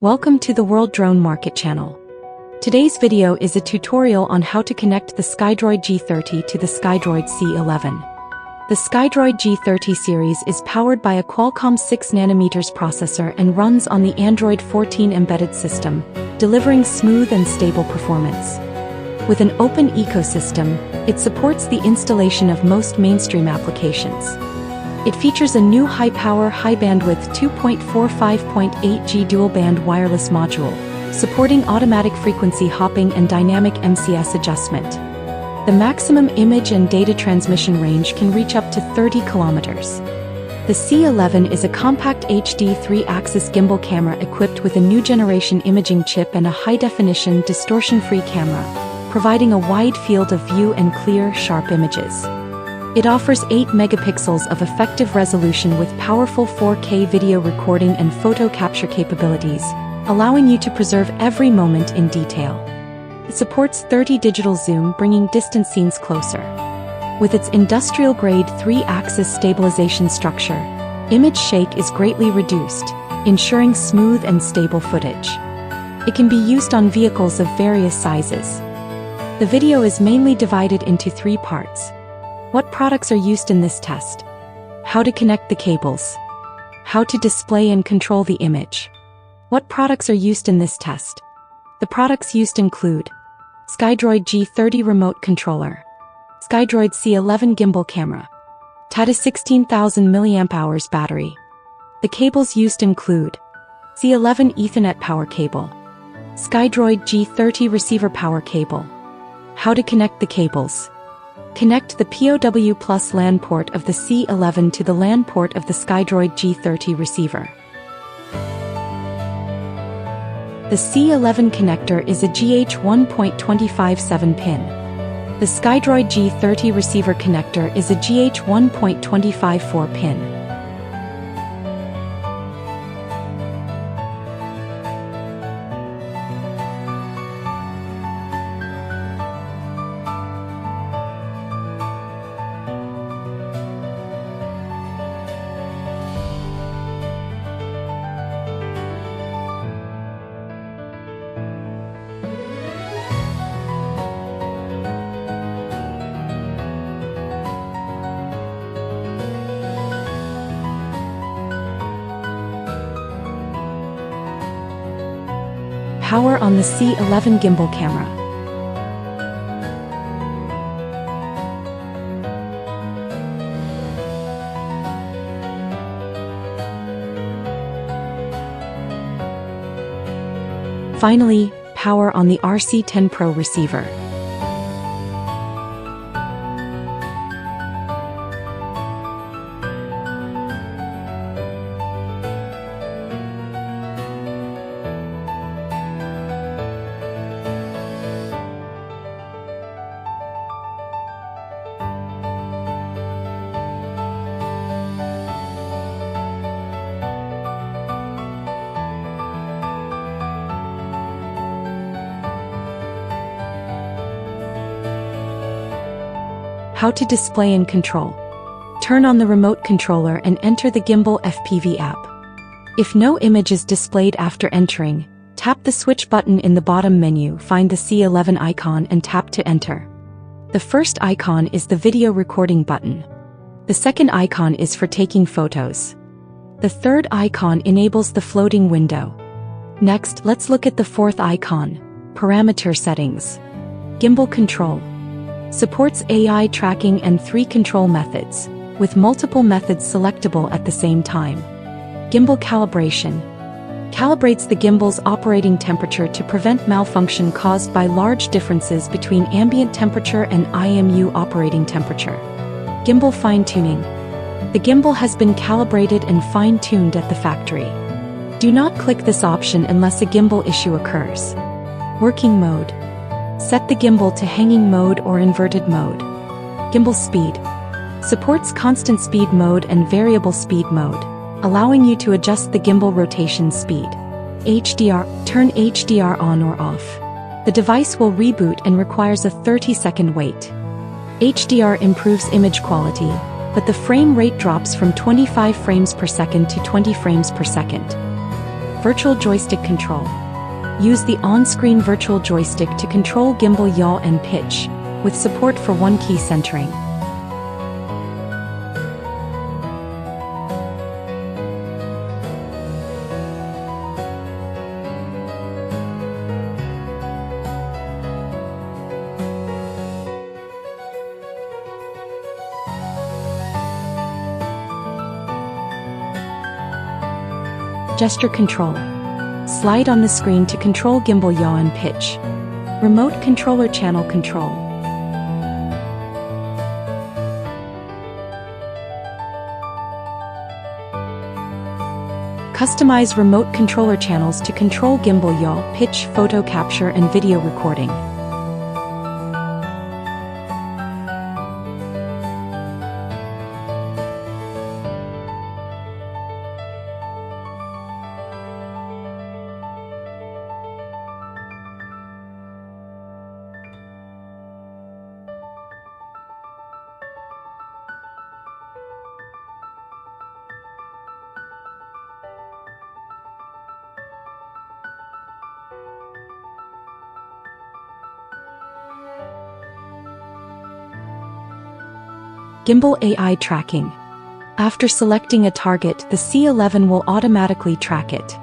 Welcome to the World Drone Market channel. Today's video is a tutorial on how to connect the Skydroid G30 to the Skydroid C11. The Skydroid G30 series is powered by a Qualcomm 6nm processor and runs on the Android 14 embedded system, delivering smooth and stable performance. With an open ecosystem, it supports the installation of most mainstream applications. It features a new high-power, high-bandwidth 2.45.8G dual-band wireless module, supporting automatic frequency hopping and dynamic MCS adjustment. The maximum image and data transmission range can reach up to 30 kilometers. The C11 is a compact HD 3-axis gimbal camera equipped with a new generation imaging chip and a high-definition, distortion-free camera, providing a wide field of view and clear, sharp images. It offers 8 megapixels of effective resolution with powerful 4K video recording and photo capture capabilities, allowing you to preserve every moment in detail. It supports 30 digital zoom, bringing distant scenes closer. With its industrial-grade 3-axis stabilization structure, image shake is greatly reduced, ensuring smooth and stable footage. It can be used on vehicles of various sizes. The video is mainly divided into 3 parts. What products are used in this test? How to connect the cables. How to display and control the image. What products are used in this test? The products used include Skydroid G30 remote controller, Skydroid C11 gimbal camera, Tata 16,000 mAh battery. The cables used include C11 Ethernet power cable, Skydroid G30 receiver power cable. How to connect the cables. Connect the POW plus LAN port of the C11 to the LAN port of the Skydroid G30 receiver. The C11 connector is a GH 1.257 pin. The Skydroid G30 receiver connector is a GH 1.254 pin. Power on the C11 gimbal camera. Finally, power on the RC10 Pro receiver. How to display and control. Turn on the remote controller and enter the gimbal FPV app. If no image is displayed after entering, tap the switch button in the bottom menu, find the C11 icon and tap to enter. The first icon is the video recording button. The second icon is for taking photos. The third icon enables the floating window. Next, let's look at the fourth icon, parameter settings. Gimbal control. Supports AI tracking and 3 control methods, with multiple methods selectable at the same time. Gimbal calibration. Calibrates the gimbal's operating temperature to prevent malfunction caused by large differences between ambient temperature and IMU operating temperature. Gimbal fine-tuning. The gimbal has been calibrated and fine-tuned at the factory. Do not click this option unless a gimbal issue occurs. Working mode. Set the gimbal to hanging mode or inverted mode. Gimbal speed. Supports constant speed mode and variable speed mode, allowing you to adjust the gimbal rotation speed. HDR. Turn HDR on or off. The device will reboot and requires a 30-second wait. HDR improves image quality, but the frame rate drops from 25 frames per second to 20 frames per second. Virtual joystick control. Use the on-screen virtual joystick to control gimbal yaw and pitch, with support for one-key centering. Gesture control. Slide on the screen to control gimbal yaw and pitch. Remote controller channel control. Customize remote controller channels to control gimbal yaw, pitch, photo capture and video recording. Gimbal AI tracking. After selecting a target, the C11 will automatically track it.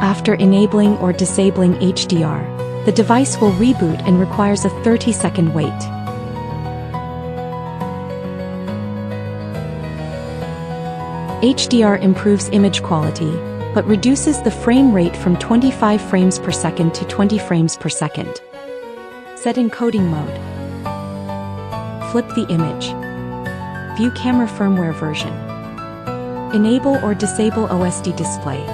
After enabling or disabling HDR, the device will reboot and requires a 30-second wait. HDR improves image quality, but reduces the frame rate from 25 frames per second to 20 frames per second. Set encoding mode. Flip the image. View camera firmware version. Enable or disable OSD display.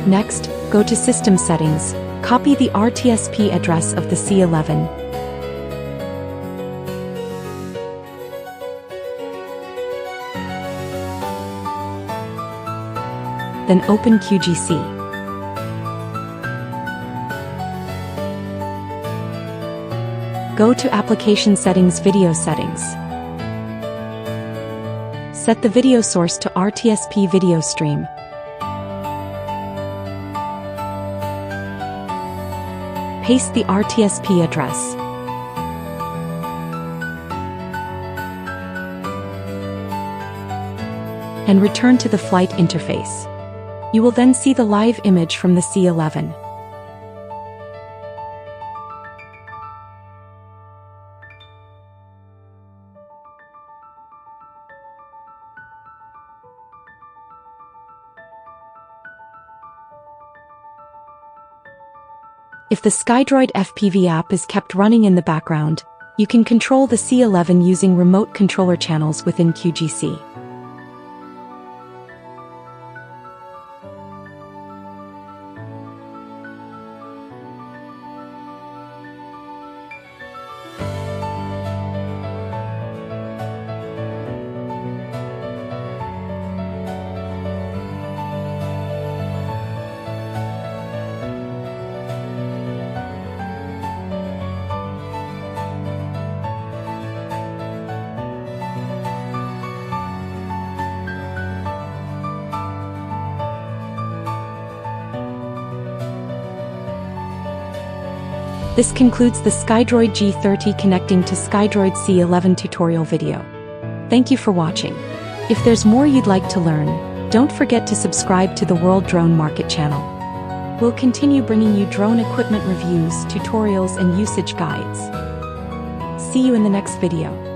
Next, go to System Settings, copy the RTSP address of the C11. Then open QGC. Go to Application Settings, Video Settings. Set the video source to RTSP video stream. Paste the RTSP address. And return to the flight interface. You will then see the live image from the C11. If the Skydroid FPV app is kept running in the background, you can control the C11 using remote controller channels within QGC. This concludes the Skydroid G30 connecting to Skydroid C11 tutorial video. Thank you for watching. If there's more you'd like to learn, don't forget to subscribe to the World Drone Market channel. We'll continue bringing you drone equipment reviews, tutorials, and usage guides. See you in the next video.